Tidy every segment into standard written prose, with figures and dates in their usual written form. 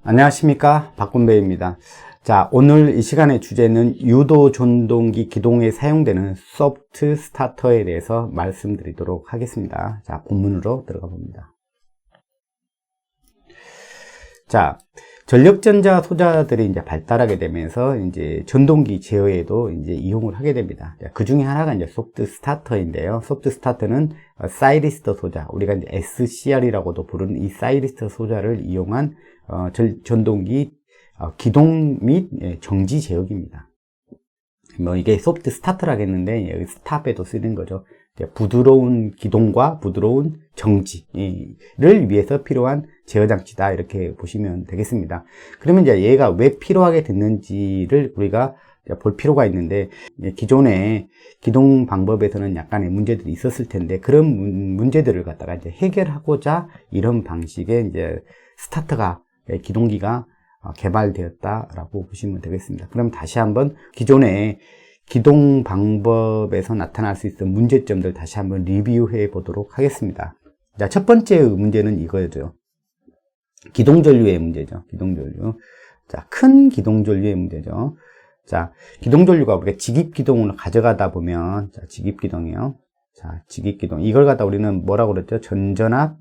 안녕하십니까, 박군배입니다. 자, 오늘 이 시간의 주제는 유도 전동기 기동에 사용되는 소프트 스타터에 대해서 말씀드리도록 하겠습니다. 자, 본문으로 들어가 봅니다. 자, 전력전자 소자들이 이제 발달하게 되면서 이제 전동기 제어에도 이제 이용을 하게 됩니다. 그 중에 하나가 이제 소프트 스타터인데요. 소프트 스타터는 사이리스터 소자, 우리가 이제 SCR이라고도 부르는 이 사이리스터 소자를 이용한 전동기 기동 및 정지 제어기입니다. 뭐 이게 소프트 스타터라겠는데 여기 스탑에도 쓰는 거죠. 부드러운 기동과 부드러운 정지를 위해서 필요한 제어 장치다, 이렇게 보시면 되겠습니다. 그러면 이제 얘가 왜 필요하게 됐는지를 우리가 볼 필요가 있는데, 기존의 기동 방법에서는 약간의 문제들이 있었을 텐데, 그런 문제들을 갖다가 이제 해결하고자 이런 방식의 이제 스타터가, 기동기가 개발되었다라고 보시면 되겠습니다. 그럼 다시 한번 기존의 기동 방법에서 나타날 수 있는 문제점들 다시 한번 리뷰해 보도록 하겠습니다. 자, 첫 번째 문제는 이거죠. 기동전류의 문제죠. 기동전류. 자, 큰 기동전류의 문제죠. 자, 기동전류가 우리가 직입기동을 가져가다 보면, 자, 직입기동이요. 자, 직입기동. 이걸 갖다 우리는 뭐라고 그랬죠? 전전압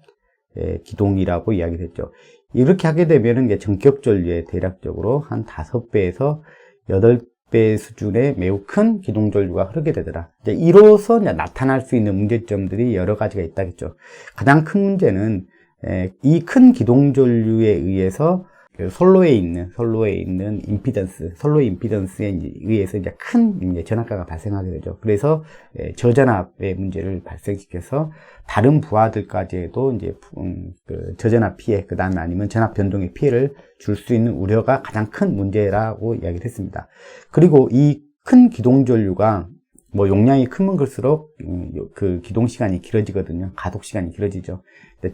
기동이라고 이야기를 했죠. 이렇게 하게 되면 이게 전격전류의 대략적으로 한 5배에서 8배 수준의 매우 큰 기동전류가 흐르게 되더라. 이로써 나타날 수 있는 문제점들이 여러 가지가 있다겠죠. 가장 큰 문제는 이 큰 기동전류에 의해서 선로에 있는 임피던스, 선로의 임피던스에 의해서 이제 큰 전압가가 발생하게 되죠. 그래서 저전압의 문제를 발생시켜서 다른 부하들까지도 이제 저전압 피해, 그 다음에 아니면 전압 변동의 피해를 줄 수 있는 우려가 가장 큰 문제라고 이야기를 했습니다. 그리고 이 큰 기동전류가 뭐 용량이 크면 클수록 그 기동 시간이 길어지거든요. 가동 시간이 길어지죠.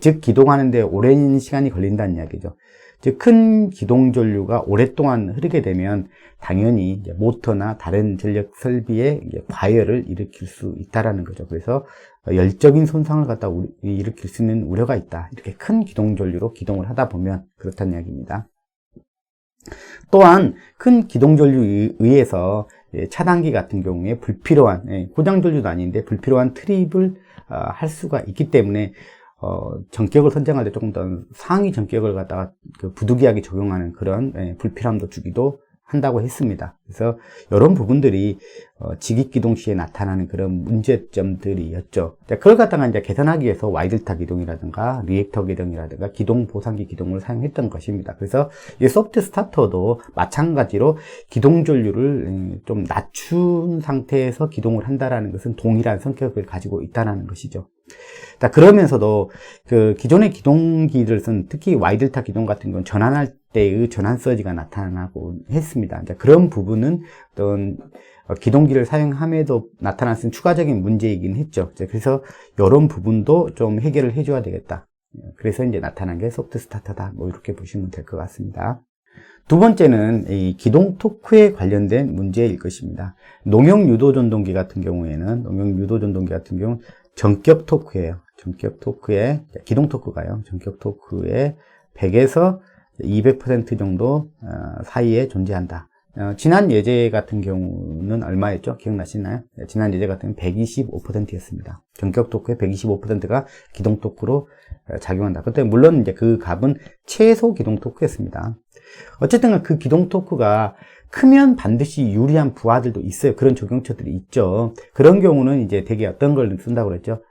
즉 기동하는데 오랜 시간이 걸린다는 이야기죠. 즉 큰 기동전류가 오랫동안 흐르게 되면 당연히 이제 모터나 다른 전력 설비에 이제 과열을 일으킬 수 있다라는 거죠. 그래서 열적인 손상을 갖다 일으킬 수 있는 우려가 있다. 이렇게 큰 기동전류로 기동을 하다 보면 그렇다는 이야기입니다. 또한 큰 기동전류에 의해서 차단기 같은 경우에 불필요한, 고장전류도 아닌데 불필요한 트립을 할 수가 있기 때문에 전격을 선정할 때 조금 더 상위 전격을 갖다가 부득이하게 적용하는 그런 불필요함도 주기도 한다고 했습니다. 그래서 이런 부분들이 직입기동 시에 나타나는 그런 문제점들이었죠. 그걸 갖다가 이제 개선하기 위해서 와이들타 기동이라든가 리액터 기동이라든가 기동 보상기 기동을 사용했던 것입니다. 그래서 이 소프트 스타터도 마찬가지로 기동 전류를 좀 낮춘 상태에서 기동을 한다라는 것은 동일한 성격을 가지고 있다는 것이죠. 자, 그러면서도 그 기존의 기동기들은 특히 와이들타 기동 같은 건 전환할 때의 전환 서지가 나타나고 했습니다. 이제 그런 부분은 어떤 기동기를 사용함에도 나타날 수 있는 추가적인 문제이긴 했죠. 그래서 이런 부분도 좀 해결을 해줘야 되겠다. 그래서 이제 나타난 게 소프트 스타터다. 뭐 이렇게 보시면 될 것 같습니다. 두 번째는 이 기동 토크에 관련된 문제일 것입니다. 농용 유도 전동기 같은 경우에는 전격 토크예요. 전격 토크에 기동 토크가요. 전격 토크에 100에서 200% 정도 사이에 존재한다. 지난 예제 같은 경우는 얼마였죠? 기억나시나요? 지난 예제 같은 경우는 125%였습니다. 전격 토크의 125%가 기동 토크로 작용한다. 그때 물론 이제 그 값은 최소 기동 토크였습니다. 어쨌든 그 기동 토크가 크면 반드시 유리한 부하들도 있어요. 그런 적용처들이 있죠. 그런 경우는 이제 되게 어떤 걸 쓴다고 그랬죠?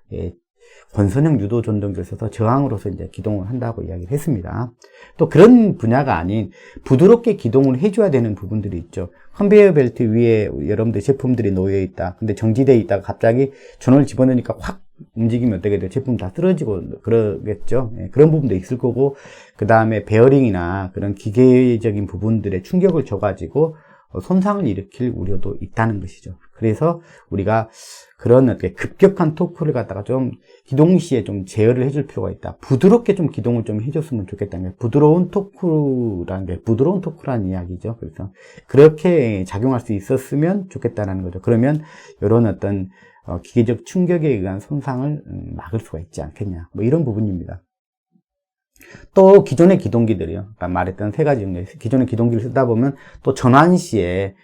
권선형 유도 전동기를 써서 저항으로서 이제 기동을 한다고 이야기를 했습니다. 또 그런 분야가 아닌 부드럽게 기동을 해줘야 되는 부분들이 있죠. 컨베이어 벨트 위에 여러분들 제품들이 놓여 있다. 근데 정지되어 있다가 갑자기 전원을 집어넣으니까 확 움직이면 어떻게 돼요? 제품 다 쓰러지고 그러겠죠. 그런 부분도 있을 거고, 그 다음에 베어링이나 그런 기계적인 부분들에 충격을 줘가지고 손상을 일으킬 우려도 있다는 것이죠. 그래서 우리가 그런 급격한 토크를 갖다가 좀 기동 시에 좀 제어를 해줄 필요가 있다. 부드럽게 좀 기동을 좀 해줬으면 좋겠다는 게 부드러운 토크라는 이야기죠. 그래서 그렇게 작용할 수 있었으면 좋겠다는 거죠. 그러면 이런 어떤 기계적 충격에 의한 손상을 막을 수가 있지 않겠냐. 뭐 이런 부분입니다. 또 기존의 기동기들이요. 아까 말했던 세 가지 중에 기존의 기동기를 쓰다 보면 또 전환 시에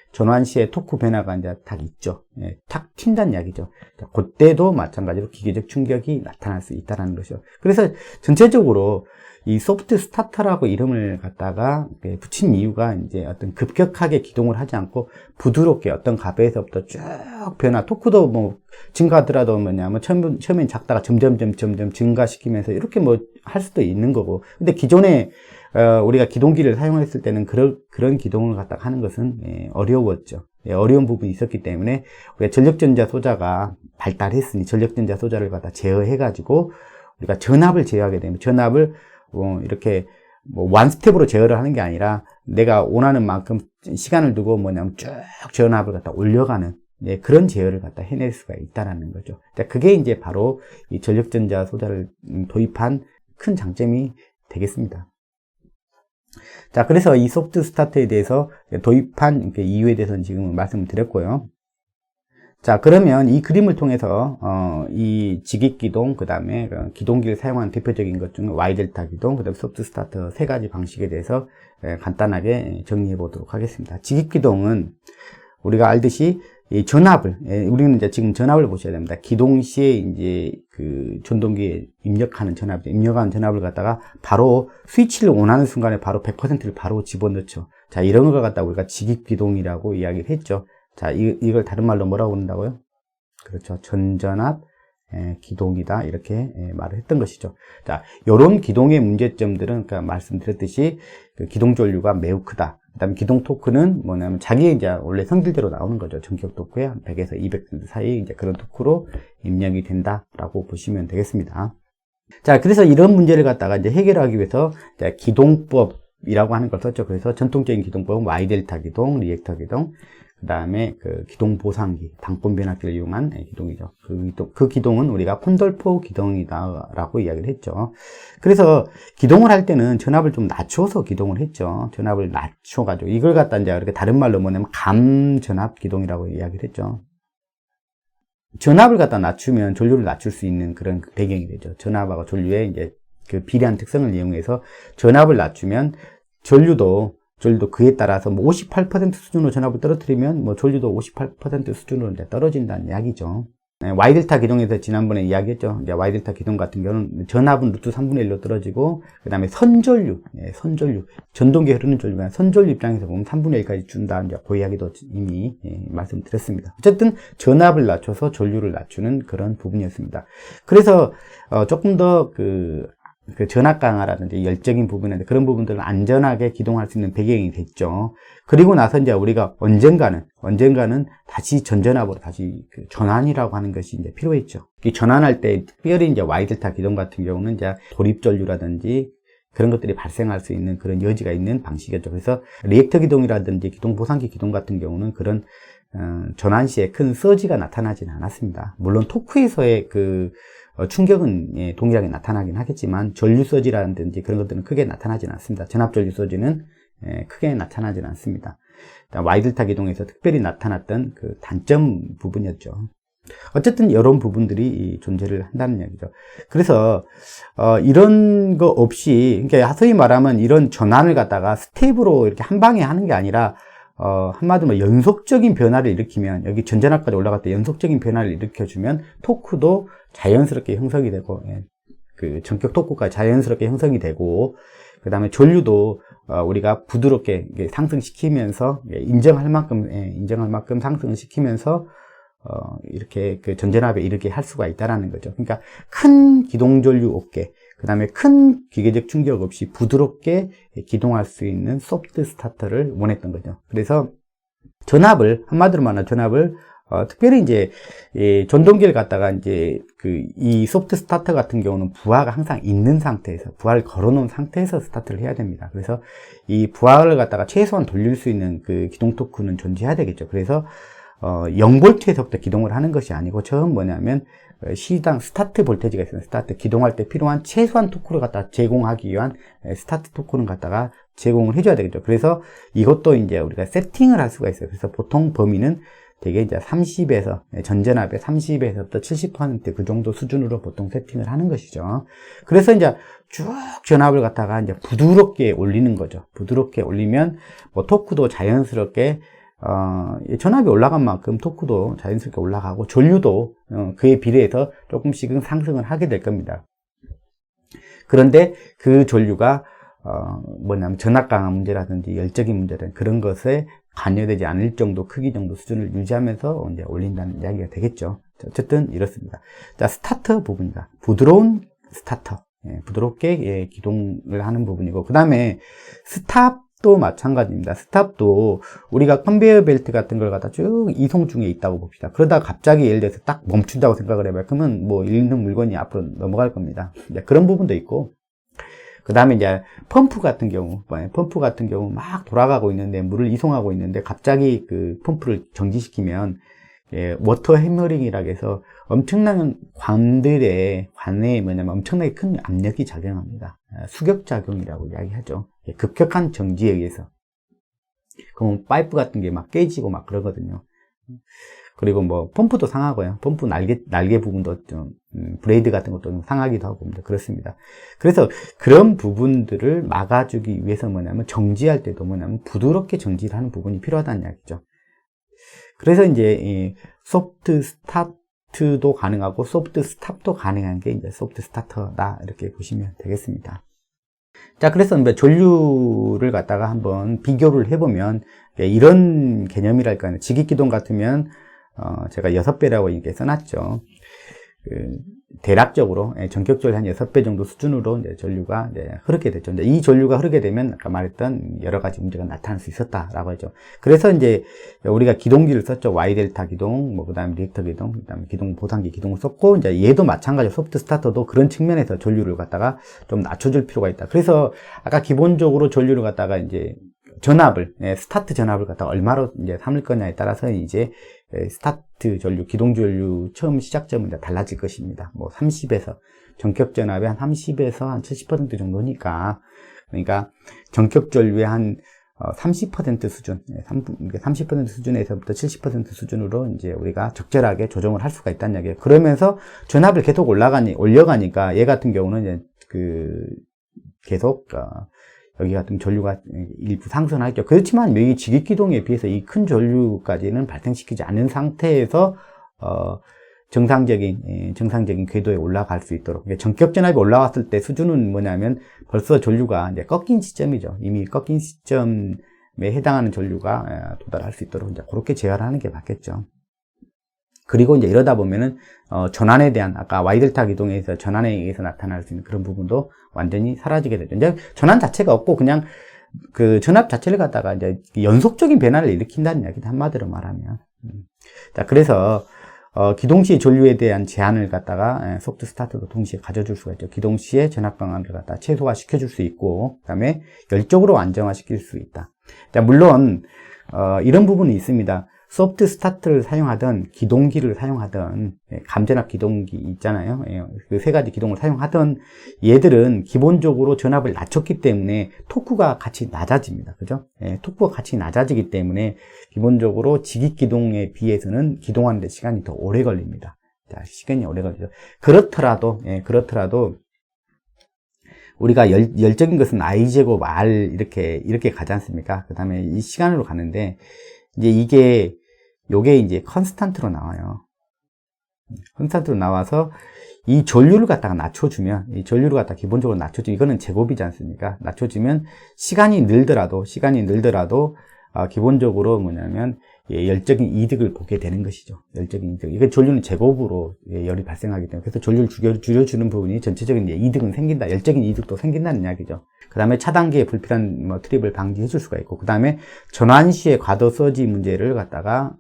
토크 변화가 이제 딱 있죠. 예, 탁 튄다는 이야기죠. 그때도 마찬가지로 기계적 충격이 나타날 수 있다는 것이죠. 그래서 전체적으로 이 소프트 스타터라고 이름을 갖다가 붙인 이유가 이제 어떤 급격하게 기동을 하지 않고 부드럽게 어떤 값에서부터 쭉 변화, 토크도 뭐 증가하더라도 뭐냐면 처음엔 작다가 점점 증가시키면서 이렇게 뭐 할 수도 있는 거고. 근데 기존에 우리가 기동기를 사용했을 때는 그런 기동을 갖다가 하는 것은 어려웠죠. 어려운 부분이 있었기 때문에 우리가 전력전자 소자가 발달했으니 전력전자 소자를 갖다 제어해가지고 우리가 전압을 제어하게 되면 전압을 이렇게 뭐 원스텝으로 제어를 하는 게 아니라 내가 원하는 만큼 시간을 두고 뭐냐면 쭉 전압을 갖다 올려가는 그런 제어를 갖다 해낼 수가 있다라는 거죠. 그게 이제 바로 이 전력전자 소자를 도입한 큰 장점이 되겠습니다. 자, 그래서 이 소프트 스타터에 대해서 도입한 이유에 대해서는 지금 말씀을 드렸고요. 자, 그러면 이 그림을 통해서 이 직익기동, 그 다음에 기동기를 사용하는 대표적인 것 중에 Y델타 기동, 그 다음에 소프트 스타터 세 가지 방식에 대해서 간단하게 정리해 보도록 하겠습니다. 직익기동은 우리가 알듯이 이 전압을, 우리는 이제 지금 전압을 보셔야 됩니다. 기동 시에 이제 그 전동기에 입력하는 전압을 갖다가 바로 스위치를 원하는 순간에 바로 100%를 바로 집어넣죠. 자, 이런 걸 갖다가 우리가 직익기동이라고 이야기를 했죠. 자, 이걸 다른 말로 뭐라고 부른다고요? 그렇죠. 전전압 기동이다. 이렇게 말을 했던 것이죠. 자, 요런 기동의 문제점들은, 그러니까 말씀드렸듯이 그 기동 전류가 매우 크다. 그 다음에 기동 토크는 뭐냐면 자기의 이제 원래 성질대로 나오는 거죠. 전격 토크에 한 100에서 200 사이 이제 그런 토크로 입력이 된다라고 보시면 되겠습니다. 자, 그래서 이런 문제를 갖다가 이제 해결하기 위해서 이제 기동법이라고 하는 걸 썼죠. 그래서 전통적인 기동법은 Y델타 기동, 리액터 기동, 그 다음에 그 기동 보상기, 방분 변압기를 이용한 기동이죠. 그 기동은 우리가 콘돌포 기동이다라고 이야기를 했죠. 그래서 기동을 할 때는 전압을 좀 낮춰서 기동을 했죠. 전압을 낮춰가지고 이걸 갖다 이제 이렇게 다른 말로 뭐냐면 감전압 기동이라고 이야기를 했죠. 전압을 갖다 낮추면 전류를 낮출 수 있는 그런 배경이 되죠. 전압하고 전류의 이제 그 비례한 특성을 이용해서 전압을 낮추면 전류도 그에 따라서 뭐 58% 수준으로 전압을 떨어뜨리면 뭐 전류도 58% 수준으로 이제 떨어진다는 이야기죠. Y델타 기동에서 지난번에 이야기했죠. 이제 Y델타 기동 같은 경우는 전압은 루트 3분의 1로 떨어지고, 그 다음에 선전류, 전동기에 흐르는 전류가 선전류 입장에서 보면 3분의 1까지 준다. 이제 그 이야기도 이미 말씀드렸습니다. 어쨌든 전압을 낮춰서 전류를 낮추는 그런 부분이었습니다. 그래서 조금 더 그 전압 강화라든지 열적인 부분인데 그런 부분들은 안전하게 기동할 수 있는 배경이 됐죠. 그리고 나서 이제 우리가 언젠가는 다시 전전압으로 다시 그 전환이라고 하는 것이 이제 필요했죠. 이 전환할 때 특별히 이제 Y델타 기동 같은 경우는 이제 돌입전류라든지 그런 것들이 발생할 수 있는 그런 여지가 있는 방식이었죠. 그래서 리액터 기동이라든지 기동 보상기 기동 같은 경우는 그런 전환 시에 큰 서지가 나타나지는 않았습니다. 물론 토크에서의 그 충격은 동일하게 나타나긴 하겠지만 전류 서지라든지 그런 것들은 크게 나타나지는 않습니다. 전압 전류 서지는 크게 나타나지는 않습니다. Y델타 기동에서 특별히 나타났던 그 단점 부분이었죠. 어쨌든 이런 부분들이 존재를 한다는 얘기죠. 그래서 이런 거 없이, 그러니까 소위 말하면 이런 전환을 갖다가 스텝으로 이렇게 한 방에 하는 게 아니라 한마디로 연속적인 변화를 일으키면, 여기 전전압까지 올라갈 때 연속적인 변화를 일으켜주면 토크도 자연스럽게 형성이 되고, 그 전격 토크가 자연스럽게 형성이 되고, 그 다음에 전류도 우리가 부드럽게 상승시키면서 인정할 만큼 상승을 시키면서 이렇게 그 전전압에 이르게 할 수가 있다라는 거죠. 그러니까 큰 기동 전류 없게, 그 다음에 큰 기계적 충격 없이 부드럽게 기동할 수 있는 소프트 스타터를 원했던 거죠. 그래서 한마디로 말하면 전압을 특별히 이제 전동기를 갖다가 이제 이 소프트 스타터 같은 경우는 부하가 항상 있는 상태에서, 부하를 걸어놓은 상태에서 스타트를 해야 됩니다. 그래서 이 부하를 갖다가 최소한 돌릴 수 있는 그 기동 토크는 존재해야 되겠죠. 그래서 0볼트에서부터 기동을 하는 것이 아니고, 처음 뭐냐면 시당 스타트 볼테지가 있어요. 스타트 기동할 때 필요한 최소한 토크를 갖다 제공하기 위한 스타트 토크는 갖다가 제공을 해줘야 되겠죠. 그래서 이것도 이제 우리가 세팅을 할 수가 있어요. 그래서 보통 범위는 되게 이제 30에서, 전전압의 30에서부터 70% 그 정도 수준으로 보통 세팅을 하는 것이죠. 그래서 이제 쭉 전압을 갖다가 이제 부드럽게 올리는 거죠. 부드럽게 올리면 뭐 토크도 자연스럽게 전압이 올라간 만큼 토크도 자연스럽게 올라가고 전류도 그에 비례해서 조금씩은 상승을 하게 될 겁니다. 그런데 그 전류가 뭐냐면 전압 강화 문제라든지 열적인 문제든 그런 것에 관여되지 않을 정도 크기 정도 수준을 유지하면서 이제 올린다는 이야기가 되겠죠. 어쨌든 이렇습니다. 자, 스타터 부분이다. 부드러운 스타터, 부드럽게 기동을 하는 부분이고, 그 다음에 스탑도 마찬가지입니다. 스탑도 우리가 컨베이어 벨트 같은 걸 갖다 쭉 이송 중에 있다고 봅시다. 그러다가 갑자기 예를 들어서 딱 멈춘다고 생각을 해봐요. 그러면 뭐 있는 물건이 앞으로 넘어갈 겁니다. 그런 부분도 있고, 그 다음에 이제 펌프 같은 경우 막 돌아가고 있는데, 물을 이송하고 있는데 갑자기 그 펌프를 정지시키면 워터 해머링이라고 해서 엄청난 관에 뭐냐면 엄청나게 큰 압력이 작용합니다. 수격작용이라고 이야기하죠. 급격한 정지에 의해서. 그럼 파이프 같은 게 막 깨지고 막 그러거든요. 그리고 뭐 펌프도 상하고요. 펌프 날개 부분도 좀 브레이드 같은 것도 좀 상하기도 하고 그렇습니다. 그래서 그런 부분들을 막아주기 위해서 뭐냐면 정지할 때도 뭐냐면 부드럽게 정지를 하는 부분이 필요하다는 이야기죠. 그래서 이제 이 소프트 스타트도 가능하고 소프트 스탑도 가능한 게 이제 소프트 스타터다 이렇게 보시면 되겠습니다. 자, 그래서 이제 전류를 갖다가 한번 비교를 해보면 이런 개념이랄까요. 직익기동 같으면 제가 6배라고 이렇게 써놨죠. 대략적으로 전격적으로 한 6배 정도 수준으로 이제 전류가 이제 흐르게 됐죠. 이제 이 전류가 흐르게 되면 아까 말했던 여러 가지 문제가 나타날 수 있었다라고 하죠. 그래서 이제 우리가 기동기를 썼죠. Y 델타 기동, 뭐 그다음에 리액터 기동, 그다음에 기동 보상기 기동을 썼고, 이제 얘도 마찬가지로 소프트 스타터도 그런 측면에서 전류를 갖다가 좀 낮춰줄 필요가 있다. 그래서 아까 기본적으로 전류를 갖다가 이제 전압을, 스타트 전압을 갖다가 얼마로 이제 삼을 거냐에 따라서 이제 스타트 전류, 기동 전류 처음 시작점은 달라질 것입니다. 뭐 30에서 전격 전압의 한 30에서 한 70% 정도니까, 그러니까 전격 전류의 한 30% 수준, 30% 수준에서부터 70% 수준으로 이제 우리가 적절하게 조정을 할 수가 있다는 얘기예요. 그러면서 전압을 계속 올려가니까 얘 같은 경우는 이제 계속 여기 같은 전류가 일부 상승하겠죠. 그렇지만 여기 직익기동에 비해서 이 큰 전류까지는 발생시키지 않은 상태에서 정상적인 궤도에 올라갈 수 있도록, 전격 전압이 올라왔을 때 수준은 뭐냐면 벌써 전류가 이제 꺾인 시점이죠. 이미 꺾인 시점에 해당하는 전류가 도달할 수 있도록 이제 그렇게 제어하는 게 맞겠죠. 그리고 이제 이러다 보면은 전환에 대한, 아까 Y 델타 기동에서 전환에 의해서 나타날 수 있는 그런 부분도 완전히 사라지게 되죠. 이제 전환 자체가 없고 그냥 그 전압 자체를 갖다가 이제 연속적인 변화를 일으킨다는 이야기도 한마디로 말하면. 자, 그래서 기동 시 전류에 대한 제한을 갖다가 소프트 스타트도 동시에 가져줄 수가 있죠. 기동 시에 전압 강화를 갖다 최소화 시켜줄 수 있고, 그다음에 열적으로 안정화시킬 수 있다. 자, 물론 이런 부분이 있습니다. 소프트 스타트를 사용하던 기동기를 사용하던 감전압 기동기 있잖아요. 그 세 가지 기동을 사용하던 얘들은 기본적으로 전압을 낮췄기 때문에 토크가 같이 낮아집니다. 그죠? 토크가 같이 낮아지기 때문에 기본적으로 직익 기동에 비해서는 기동하는 데 시간이 더 오래 걸립니다. 자, 시간이 오래 걸리죠. 그렇더라도 우리가 열적인 것은 I제곱 R 이렇게 가지 않습니까? 그 다음에 이 시간으로 가는데, 이제 요게 이제 컨스탄트로 나와요. 컨스탄트로 나와서 이 전류를 갖다가 낮춰주면, 기본적으로 낮춰주면, 이거는 제곱이지 않습니까? 낮춰주면 시간이 늘더라도 기본적으로 뭐냐면 열적인 이득을 보게 되는 것이죠. 열적인 이득. 이게 전류는 제곱으로 열이 발생하기 때문에, 그래서 전류를 줄여주는 부분이 전체적인 이득은 생긴다. 열적인 이득도 생긴다는 이야기죠. 그 다음에 차단기에 불필요한 트립을 방지해 줄 수가 있고, 그 다음에 전환 시의 과도 서지 문제를 갖다가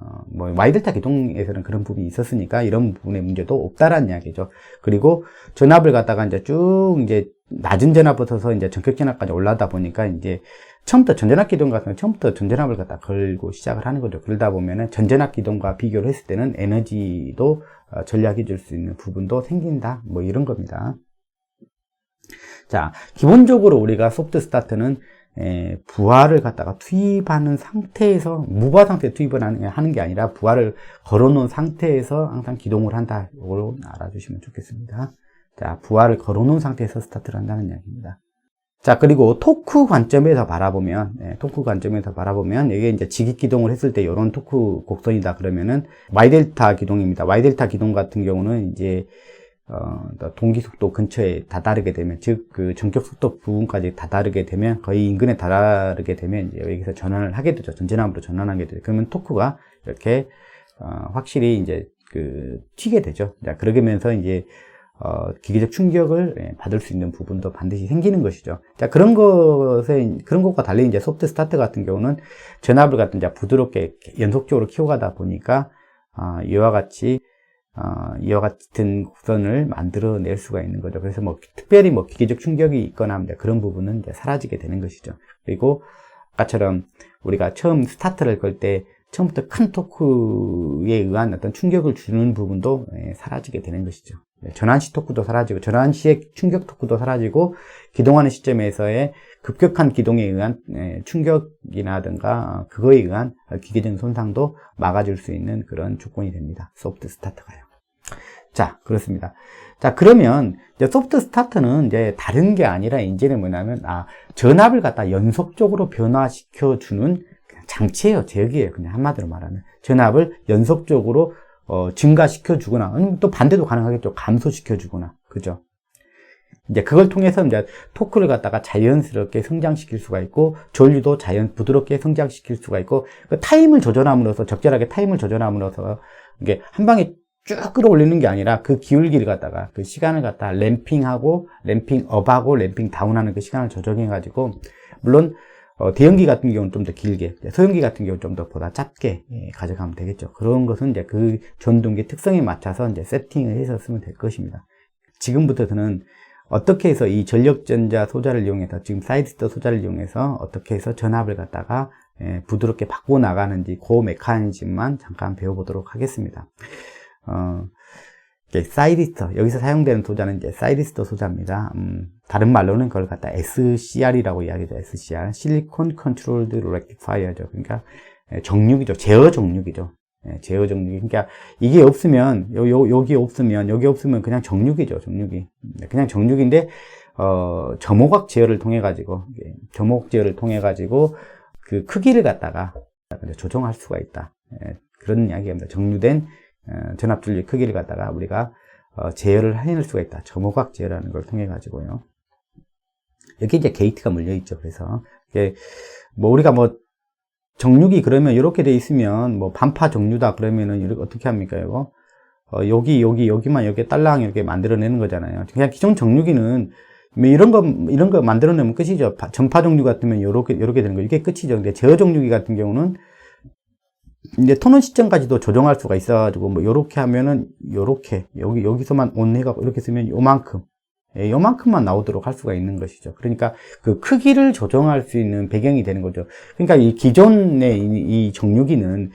Y델타 기동에서는 그런 부분이 있었으니까 이런 부분의 문제도 없다라는 이야기죠. 그리고 전압을 갖다가 이제 쭉 낮은 전압부터 이제 전격 전압까지 올라다 보니까 이제 처음부터 전전압 기동 같은 경우 처음부터 전전압을 갖다 걸고 시작을 하는 거죠. 그러다 보면은 전전압 기동과 비교를 했을 때는 에너지도 절약해 줄 수 있는 부분도 생긴다. 이런 겁니다. 자, 기본적으로 우리가 소프트 스타트는 부하를 갖다가 투입하는 상태에서, 무부하 상태에 투입을 하는 게 아니라 부하를 걸어 놓은 상태에서 항상 기동을 한다. 이걸 알아주시면 좋겠습니다. 자, 부하를 걸어 놓은 상태에서 스타트를 한다는 이야기입니다. 자, 그리고 토크 관점에서 바라보면, 이게 이제 직익 기동을 했을 때 이런 토크 곡선이다 그러면은 Y델타 기동입니다. Y델타 기동 같은 경우는 이제 동기 속도 근처에 다다르게 되면, 즉 그 전격 속도 부분까지 다다르게 되면, 거의 인근에 다다르게 되면 이제 여기서 전환을 하게 되죠. 전진압으로 전환하게 되죠. 그러면 토크가 이렇게 확실히 이제 튀게 되죠. 자, 그러게 면서 이제 기계적 충격을 받을 수 있는 부분도 반드시 생기는 것이죠. 자, 그런 것과 달리 이제 소프트 스타트 같은 경우는 전압을 갖다 이제 부드럽게 연속적으로 키워가다 보니까 이와 같은 곡선을 만들어낼 수가 있는 거죠. 그래서 특별히 기계적 충격이 있거나 그런 부분은 이제 사라지게 되는 것이죠. 그리고 아까처럼 우리가 처음 스타트를 걸 때 처음부터 큰 토크에 의한 어떤 충격을 주는 부분도 사라지게 되는 것이죠. 전환시 토크도 사라지고, 전환시의 충격 토크도 사라지고, 기동하는 시점에서의 급격한 기동에 의한 충격이라든가 그거에 의한 기계적인 손상도 막아줄 수 있는 그런 조건이 됩니다. 소프트 스타트가요. 자, 그렇습니다. 자, 그러면 이제 소프트 스타트는 이제 다른 게 아니라 이제는 뭐냐면, 전압을 갖다 연속적으로 변화시켜주는 장치예요. 제어기예요. 그냥 한마디로 말하면. 전압을 연속적으로 증가시켜주거나, 아니면 또 반대도 가능하겠죠. 감소시켜주거나. 그죠? 이제 그걸 통해서 이제 토크를 갖다가 자연스럽게 성장시킬 수가 있고, 전류도 부드럽게 성장시킬 수가 있고, 그 타임을 조절함으로써, 적절하게 타임을 조절함으로써, 이게 한 방에 쭉 끌어올리는 게 아니라 그 기울기를 갖다가, 그 시간을 갖다가 램핑업하고 램핑 다운하는 그 시간을 조정해가지고, 물론, 대형기 같은 경우는 좀 더 길게, 소형기 같은 경우는 좀 더 보다 짧게 가져가면 되겠죠. 그런 것은 이제 그 전동기 특성에 맞춰서 이제 세팅을 해서 쓰면 될 것입니다. 지금부터는 어떻게 해서 이 전력전자 소자를 이용해서, 지금 사이드스터 소자를 이용해서 어떻게 해서 전압을 갖다가 부드럽게 바꿔 나가는지 그 메커니즘만 잠깐 배워보도록 하겠습니다. 사이드스터, 여기서 사용되는 소자는 이제 사이드스터 소자입니다. 다른 말로는 그걸 갖다 SCR이라고 이야기하죠. SCR, 실리콘 컨트롤드 렉티파이어죠. 그러니까 정육이죠. 제어 정육이죠. 제어 정육이. 그러니까 이게 없으면, 여기 없으면 그냥 정육이죠. 정육이. 그냥 정육인데 점호각 제어를 통해 가지고 그 크기를 갖다가 조정할 수가 있다. 그런 이야기입니다. 정류된 전압줄의 크기를 갖다가 우리가 제어를 해낼 수가 있다. 점호각 제어라는 걸 통해 가지고요. 여기 이제 게이트가 물려 있죠. 그래서 이게 우리가 정육이 그러면 이렇게 돼 있으면 반파 정류다 그러면은 이렇게 어떻게 합니까? 이거 여기만 이렇게 딸랑 이렇게 만들어내는 거잖아요. 그냥 기존 정류기는 이런 거 만들어내면 끝이죠. 전파 정류 같으면 이렇게 되는 거, 이게 끝이죠. 근데 제어 정류기 같은 경우는 이제 토론 시점까지도 조정할 수가 있어가지고, 요렇게 하면은, 여기서만 온해가고, 이렇게 쓰면 요만큼만 나오도록 할 수가 있는 것이죠. 그러니까 그 크기를 조정할 수 있는 배경이 되는 거죠. 그러니까 이 기존의 이 정류기는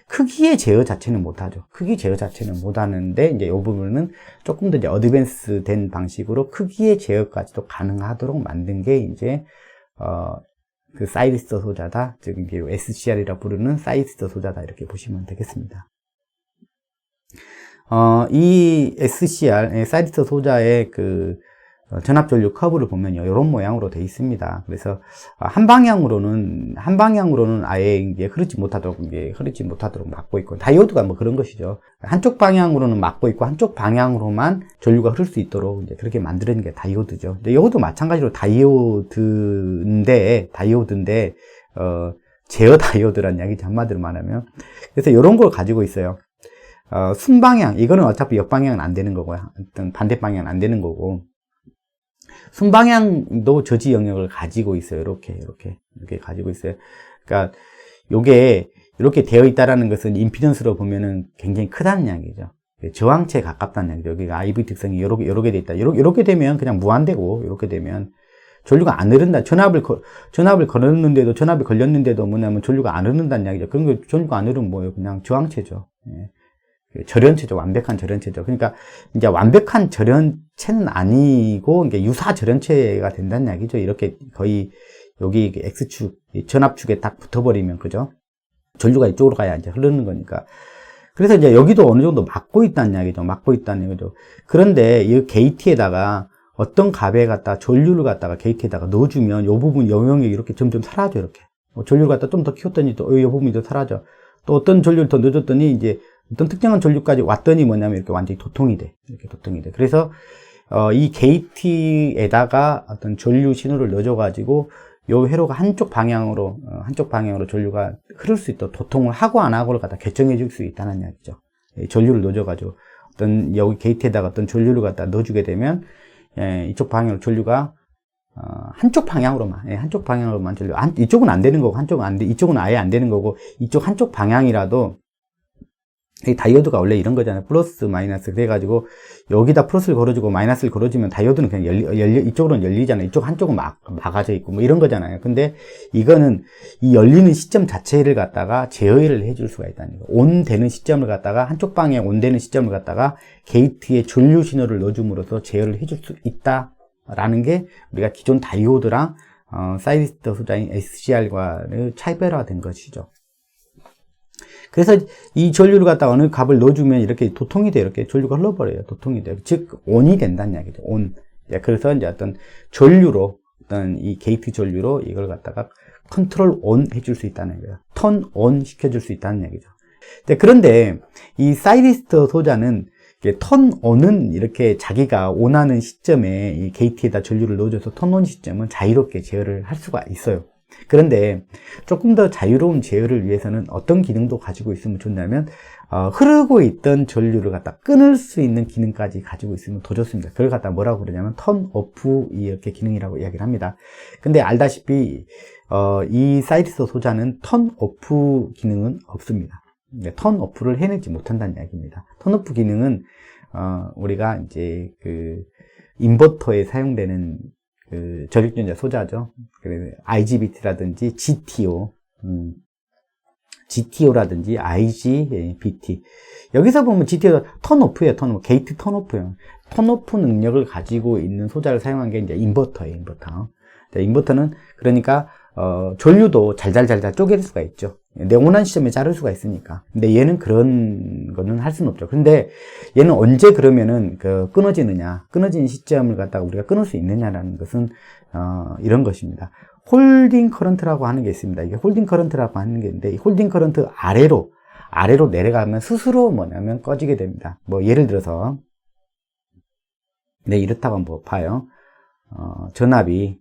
크기의 제어 자체는 못하죠. 크기 제어 자체는 못하는데, 이제 이 부분은 조금 더 이제 어드밴스 된 방식으로 크기의 제어까지도 가능하도록 만든 게 이제, 그 사이드스터 소자다. 즉 이게 SCR이라 부르는 사이드스터 소자다. 이렇게 보시면 되겠습니다. 이 SCR, 사이드스터 소자의 그 전압 전류 커브를 보면요, 이런 모양으로 되어 있습니다. 그래서 한 방향으로는 아예 이게 흐르지 못하도록 막고 있고, 다이오드가 그런 것이죠. 한쪽 방향으로는 막고 있고 한쪽 방향으로만 전류가 흐를 수 있도록 이제 그렇게 만드는 게 다이오드죠. 근데 이것도 마찬가지로 다이오드인데 제어 다이오드란 이야기죠. 한마디로 말하면. 그래서 이런 걸 가지고 있어요. 순방향, 이거는 어차피 역방향은 안 되는 거고요. 어떤 반대 방향은 안 되는 거고. 순방향도 저지 영역을 가지고 있어요. 이렇게 가지고 있어요. 그러니까 요게 이렇게 되어 있다라는 것은 임피던스로 보면은 굉장히 크다는 이야기죠. 저항체에 가깝다는 이야기죠. 여기가 IV 특성이 요렇게 돼 있다. 요렇게 되면 그냥 무한대고, 요렇게 되면 전류가 안 흐른다. 전압을 걸었는데도, 전압이 걸렸는데도 뭐냐면 전류가 안 흐른다는 이야기죠. 그런 거 전류가 안 흐르면 뭐예요? 그냥 저항체죠. 절연체죠. 완벽한 절연체죠. 그러니까 이제 완벽한 절연체는 아니고 이게 유사 절연체가 된다는 이야기죠. 이렇게 거의 여기 X축, 전압축에 딱 붙어버리면, 그죠? 전류가 이쪽으로 가야 이제 흐르는 거니까. 그래서 이제 여기도 어느 정도 막고 있다는 이야기죠. 막고 있다는 얘기죠. 그런데 이 게이트에다가 어떤 값에 갖다가 전류를 갖다가 게이트에다가 넣어주면 이 부분 영역이 이렇게 점점 사라져, 이렇게. 전류를 갖다 좀 더 키웠더니 또 이 부분이 더 사라져. 또 어떤 전류를 더 넣어줬더니 이제 어떤 특정한 전류까지 왔더니 뭐냐면 이렇게 완전히 도통이 돼. 이렇게 도통이 돼. 그래서, 이 게이트에다가 어떤 전류 신호를 넣어줘가지고 요 회로가 한쪽 방향으로 전류가 흐를 수 있도록 도통을 하고 안 하고를 갖다 결정해 줄 수 있다는 이야기죠. 전류를 넣어줘가지고 어떤 여기 게이트에다가 어떤 전류를 갖다 넣어주게 되면 이쪽 방향으로 전류가 한쪽 방향으로만 전류, 이쪽은 안 되는 거고 한쪽은 안 돼, 이쪽은 아예 안 되는 거고 이쪽 한쪽 방향이라도 이 다이오드가 원래 이런 거잖아요. 플러스 마이너스. 그래가지고 여기다 플러스를 걸어주고 마이너스를 걸어주면 다이오드는 그냥 이쪽으로는 열리잖아요. 이쪽 한쪽은 막아져 있고 뭐 이런 거잖아요. 근데 이거는 이 열리는 시점 자체를 갖다가 제어를 해줄 수가 있다는 거예요. 온 되는 시점을 갖다가 한쪽 방향 온 되는 시점을 갖다가 게이트에 전류 신호를 넣어줌으로써 제어를 해줄 수 있다라는 게 우리가 기존 다이오드랑 사이리스터 소자인 SCR과의 차별화된 것이죠. 그래서 이 전류를 갖다가 어느 값을 넣어주면 이렇게 도통이 돼. 이렇게 전류가 흘러버려요. 도통이 돼요. 즉, 온이 된다는 이야기죠. 온. 그래서 이제 어떤 전류로, 어떤 이 게이트 전류로 이걸 갖다가 컨트롤 온 해줄 수 있다는 거예요. 턴 온 시켜줄 수 있다는 얘기죠. 그런데 이 사이리스터 소자는 턴 온은 이렇게 자기가 원하는 시점에 이 게이트에다 전류를 넣어줘서 턴 온 시점은 자유롭게 제어를 할 수가 있어요. 그런데 조금 더 자유로운 제어를 위해서는 어떤 기능도 가지고 있으면 좋냐면 흐르고 있던 전류를 갖다 끊을 수 있는 기능까지 가지고 있으면 더 좋습니다. 그걸 갖다 뭐라고 그러냐면 턴 오프 이렇게 기능이라고 이야기를 합니다. 근데 알다시피 이 사이리스터 소자는 턴 오프 기능은 없습니다. 턴 오프를 해내지 못한다는 이야기입니다. 턴 오프 기능은 우리가 이제 그 인버터에 사용되는 그 저력전자 소자죠. IGBT라든지 GTO라든지 IGBT. 여기서 보면 GTO 턴오프예요. 턴오프. 게이트 턴오프예요. 턴오프 능력을 가지고 있는 소자를 사용한 게 이제 인버터예요. 인버터. 인버터는 그러니까 전류도 잘잘 쪼갤 수가 있죠. 내 원하는 시점에 자를 수가 있으니까. 근데 얘는 그런 거는 할 수는 없죠. 근데 얘는 언제 그러면은 끊어지느냐, 끊어지는 시점을 갖다가 우리가 끊을 수 있느냐라는 것은 이런 것입니다. 홀딩 커런트라고 하는 게 있습니다. 이게 홀딩 커런트라고 하는 게 있는데 이 홀딩 커런트 아래로 내려가면 스스로 뭐냐면 꺼지게 됩니다. 뭐 예를 들어서 이렇다고 한번 봐요. 전압이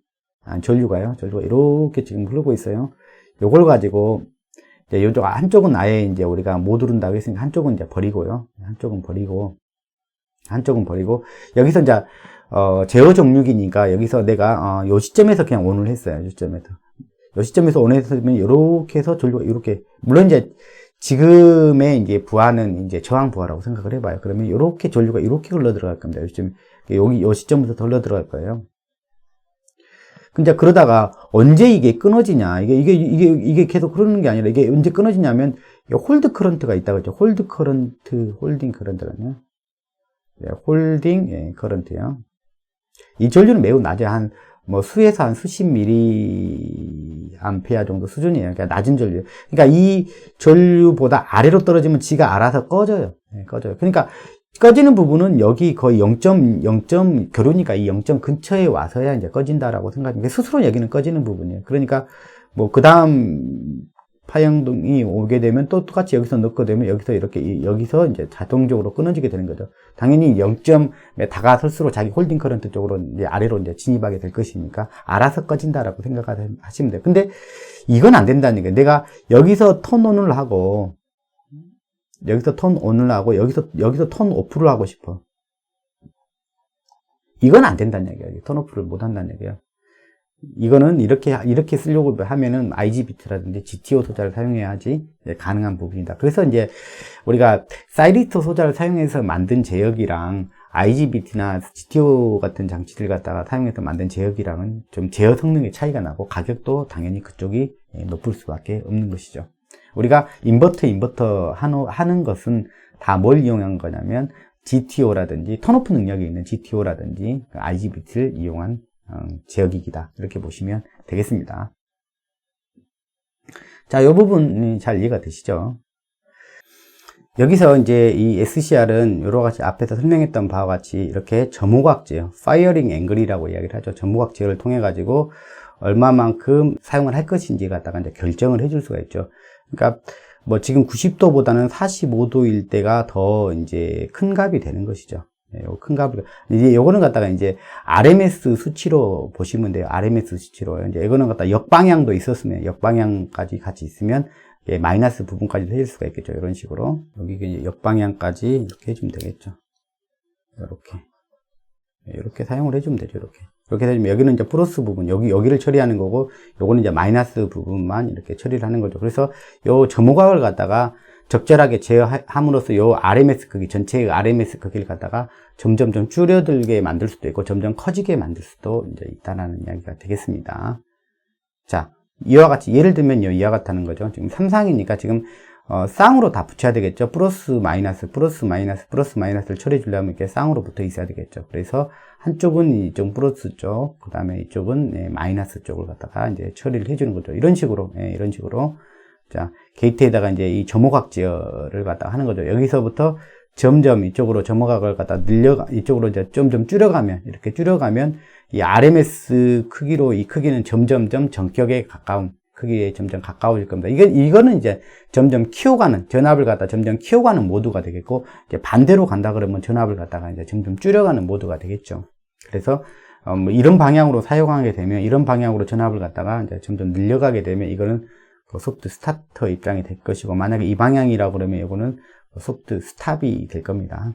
전류가 이렇게 지금 흐르고 있어요. 요걸 가지고 이제 요쪽 한쪽은 아예 이제 우리가 못 흐른다고 했으니까 한쪽은 이제 버리고요. 한쪽은 버리고 여기서 이제 제어 정류기니까 여기서 내가 요 시점에서 그냥 온을 했어요. 요 시점에서 온을 했으면 이렇게 해서 전류가 이렇게, 물론 이제 지금의 이제 부하는 이제 저항 부하라고 생각을 해봐요. 그러면 이렇게 전류가 이렇게 흘러 들어갈 겁니다. 요 시점부터 흘러 들어갈 거예요. 근데 그러다가 언제 이게 끊어지냐? 이게 계속 흐르는 게 아니라 이게 언제 끊어지냐면 홀드 커런트가 있다고 했죠. 홀딩 커런트라네요. 홀딩 커런트요. 이 전류는 매우 낮아요. 수에서 한 수십 미리암페어 정도 수준이에요. 그러니까 낮은 전류. 그러니까 이 전류보다 아래로 떨어지면 지가 알아서 꺼져요. 꺼져요. 그러니까 꺼지는 부분은 여기 거의 0점 교류니까 이 0점 근처에 와서야 이제 꺼진다라고 생각합니다. 스스로 여기는 꺼지는 부분이에요. 그러니까 그 다음 파형동이 오게 되면 또 똑같이 여기서 넣게 되면 여기서 이제 자동적으로 끊어지게 되는 거죠. 당연히 0점에 다가설수록 자기 홀딩 커런트 쪽으로 이제 아래로 이제 진입하게 될 것이니까 알아서 꺼진다라고 생각하시면 돼요. 근데 이건 안 된다는 거예요. 내가 여기서 턴온을 하고 여기서 턴 오프를 하고 싶어. 이건 안 된다는 얘기예요. 턴 오프를 못 한다는 얘기예요. 이거는 이렇게 쓰려고 하면은 IGBT라든지 GTO 소자를 사용해야지 가능한 부분이다. 그래서 이제 우리가 사이리스터 소자를 사용해서 만든 제역이랑 IGBT나 GTO 같은 장치들 갖다가 사용해서 만든 제역이랑은 좀 제어 성능의 차이가 나고 가격도 당연히 그쪽이 높을 수밖에 없는 것이죠. 우리가 인버터 하는 것은 다 뭘 이용한 거냐면 GTO라든지 턴오프 능력이 있는 GTO라든지 IGBT를 이용한 제어기기다. 이렇게 보시면 되겠습니다. 자, 이 부분이 잘 이해가 되시죠? 여기서 이제 이 SCR은 여러 가지 앞에서 설명했던 바와 같이 이렇게 점호각 제어, 파이어링 앵글이라고 이야기를 하죠. 점호각 제어를 통해 가지고 얼마만큼 사용을 할 것인지 갖다가 이제 결정을 해줄 수가 있죠. 그러니까 뭐 지금 90도보다는 45도일 때가 더 이제 큰 값이 되는 것이죠. 큰 값을 이제 요거는 갖다가 이제 RMS 수치로 보시면 돼요. RMS 수치로. 이제 이거는 갖다 역방향도 있었으면 역방향까지 같이 있으면 마이너스 부분까지 해줄 수가 있겠죠. 이런 식으로 여기 이제 역방향까지 이렇게 해주면 되겠죠. 이렇게 사용을 해주면 되죠. 이렇게 해주면 여기는 이제 플러스 부분 여기를 처리하는 거고 요거는 이제 마이너스 부분만 이렇게 처리를 하는 거죠. 그래서 요 점호각을 갖다가 적절하게 제어함으로써 요 RMS 크기 전체의 RMS 크기를 갖다가 점점 좀 줄여들게 만들 수도 있고 점점 커지게 만들 수도 이제 있다라는 이야기가 되겠습니다. 자, 이와 같이 예를 들면요, 이와 같다는 거죠. 지금 3상이니까 지금 쌍으로 다 붙여야 되겠죠. 플러스 마이너스를 처리해 주려면 이렇게 쌍으로 붙어 있어야 되겠죠. 그래서 한쪽은 이쪽 플러스 쪽, 그 다음에 이쪽은 마이너스 쪽을 갖다가 이제 처리를 해 주는 거죠. 이런 식으로. 자, 게이트에다가 이제 이 점호각 제어를 갖다가 하는 거죠. 여기서부터 점점 이쪽으로 점호각을 갖다 이쪽으로 이제 점점 이렇게 줄여가면 이 RMS 크기로 이 크기는 점점점 전격에 가까운 크기에 점점 가까워질 겁니다. 이거는 이제 점점 키워가는, 전압을 갖다 점점 키워가는 모드가 되겠고, 이제 반대로 간다 그러면 전압을 갖다가 이제 점점 줄여가는 모드가 되겠죠. 그래서, 뭐 이런 방향으로 사용하게 되면, 이런 방향으로 전압을 갖다가 이제 점점 늘려가게 되면, 이거는 소프트 스타터 입장이 될 것이고, 만약에 이 방향이라고 그러면 이거는 소프트 스탑이 될 겁니다.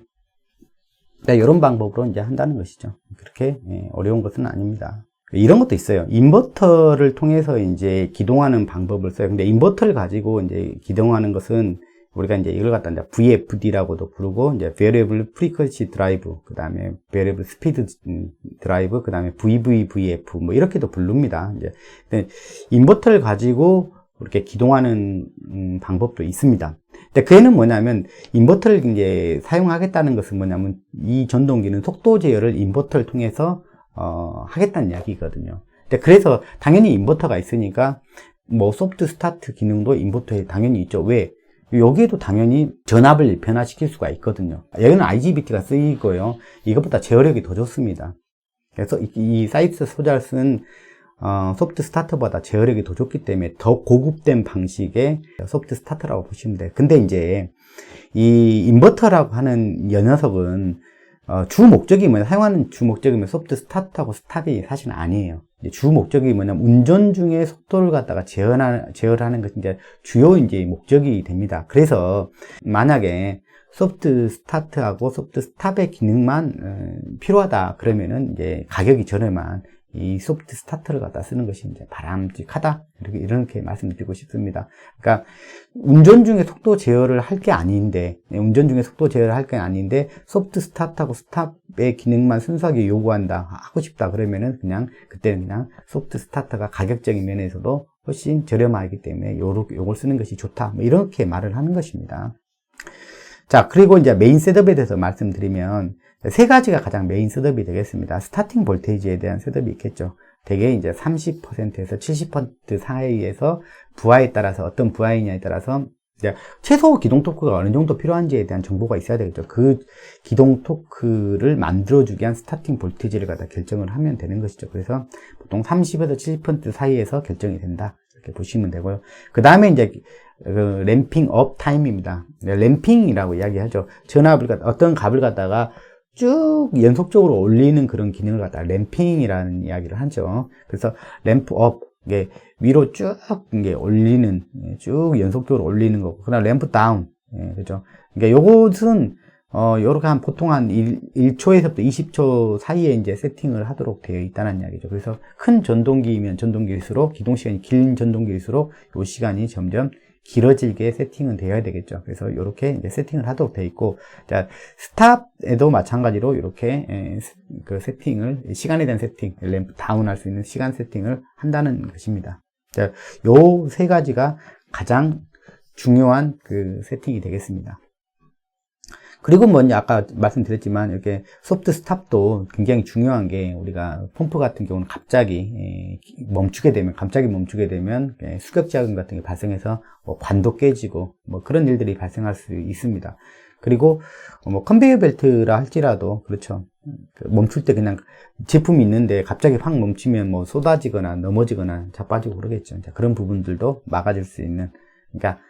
이런 방법으로 이제 한다는 것이죠. 그렇게 어려운 것은 아닙니다. 이런 것도 있어요. 인버터를 통해서 이제 기동하는 방법을 써요. 근데 인버터를 가지고 이제 기동하는 것은 우리가 이제 이걸 갖다 이제 VFD라고도 부르고, 이제 Variable Frequency Drive, 그 다음에 Variable Speed Drive, 그 다음에 VVVF, 뭐 이렇게도 부릅니다. 이제 인버터를 가지고 이렇게 기동하는 방법도 있습니다. 근데 그 애는 뭐냐면, 인버터를 이제 사용하겠다는 것은 뭐냐면, 이 전동기는 속도 제어를 인버터를 통해서 하겠다는 이야기거든요. 그래서 당연히 인버터가 있으니까 뭐 소프트 스타트 기능도 인버터에 당연히 있죠. 왜? 여기에도 당연히 전압을 변화시킬 수가 있거든요. 여기는 IGBT가 쓰이고요. 이것보다 제어력이 더 좋습니다. 그래서 이 사이트 소자를 쓴 소프트 스타터보다 제어력이 더 좋기 때문에 더 고급된 방식의 소프트 스타터라고 보시면 돼요. 근데 이제 이 인버터라고 하는 이 녀석은 주 목적이 사용하는 주 목적이 소프트 스타트하고 스탑이 사실은 아니에요. 주 목적이 뭐냐면 운전 중에 속도를 갖다가 제어하는 것이 이제 주요 이제 목적이 됩니다. 그래서 만약에 소프트 스타트하고 소프트 스탑의 기능만 필요하다 그러면은 이제 가격이 저렴한 이 소프트 스타터를 갖다 쓰는 것이 이제 바람직하다. 이렇게 말씀드리고 싶습니다. 그러니까, 운전 중에 속도 제어를 할 게 아닌데, 소프트 스타트하고 스탑의 기능만 순수하게 요구한다, 하고 싶다, 그러면은 그때는 그냥 소프트 스타터가 가격적인 면에서도 훨씬 저렴하기 때문에 요걸 쓰는 것이 좋다. 뭐 이렇게 말을 하는 것입니다. 자, 그리고 이제 메인 셋업에 대해서 말씀드리면, 세 가지가 가장 메인 셋업이 되겠습니다. 스타팅 볼테이지에 대한 셋업이 있겠죠. 대개 이제 30%에서 70% 사이에서 부하에 따라서 어떤 부하이냐에 따라서 이제 최소 기동 토크가 어느 정도 필요한지에 대한 정보가 있어야 되겠죠. 그 기동 토크를 만들어주기 위한 스타팅 볼테이지를 갖다 결정을 하면 되는 것이죠. 그래서 보통 30에서 70% 사이에서 결정이 된다. 이렇게 보시면 되고요. 그 다음에 이제 램핑 업 타임입니다. 램핑이라고 이야기하죠. 어떤 값을 갖다가 쭉 연속적으로 올리는 그런 기능을 갖다가 램핑이라는 이야기를 하죠. 그래서 램프 업, 이게 위로 쭉 이게 올리는, 쭉 연속적으로 올리는 거고, 그다음 램프 다운, 그죠. 그러니까 요것은 요렇게 보통 한 1초에서부터 20초 사이에 이제 세팅을 하도록 되어 있다는 이야기죠. 그래서 큰 전동기이면 전동기일수록, 기동 시간이 긴 전동기일수록 요 시간이 점점 길어지게 세팅은 되어야 되겠죠. 그래서 이렇게 이제 세팅을 하도록 되어 있고, 자, 스탑에도 마찬가지로 이렇게 그 시간에 대한 세팅, 램프 다운할 수 있는 시간 세팅을 한다는 것입니다. 자, 요 세 가지가 가장 중요한 그 세팅이 되겠습니다. 그리고 뭐 이제 아까 말씀드렸지만 이렇게 소프트 스탑도 굉장히 중요한 게 우리가 펌프 같은 경우는 갑자기 멈추게 되면 수격 자금 같은 게 발생해서 뭐 관도 깨지고 뭐 그런 일들이 발생할 수 있습니다. 그리고 뭐 컨베이어 벨트라 할지라도 그렇죠. 멈출 때 그냥 제품이 있는데 갑자기 확 멈추면 뭐 쏟아지거나 넘어지거나 자빠지고 그러겠죠. 그런 부분들도 막아줄 수 있는, 그러니까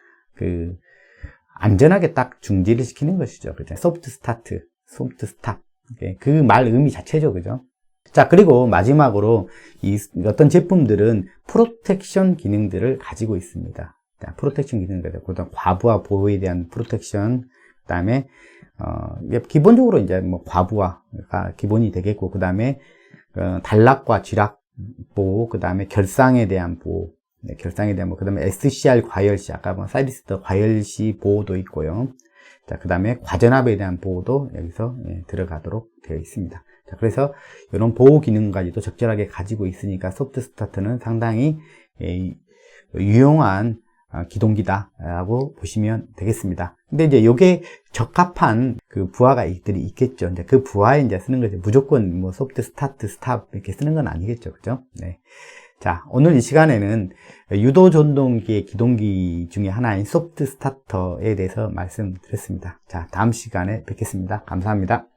안전하게 딱 중지를 시키는 것이죠. 그죠? 소프트 스타트, 소프트 스탑. 그 말 의미 자체죠. 그죠? 자, 그리고 마지막으로 어떤 제품들은 프로텍션 기능들을 가지고 있습니다. 자, 프로텍션 기능들, 그다음 과부하 보호에 대한 프로텍션, 그 다음에 기본적으로 이제 뭐 과부하가 기본이 되겠고, 그 다음에 단락과 쥐락 보호, 그 다음에 결상에 대한 보호, 결상에 대한 그 다음에 SCR 과열시, 아까 뭐 사이리스터 과열시 보호도 있고요. 자, 그 다음에 과전압에 대한 보호도 여기서 들어가도록 되어 있습니다. 자, 그래서 이런 보호 기능까지도 적절하게 가지고 있으니까 소프트 스타트는 상당히 유용한 기동기다라고 보시면 되겠습니다. 근데 이제 요게 적합한 그 부하가들이 있겠죠. 이제 그 부하에 이제 쓰는 거죠. 무조건 뭐 소프트 스타트, 스탑 이렇게 쓰는 건 아니겠죠. 그죠? 네. 자, 오늘 이 시간에는 유도 전동기의 기동기 중에 하나인 소프트 스타터에 대해서 말씀드렸습니다. 자, 다음 시간에 뵙겠습니다. 감사합니다.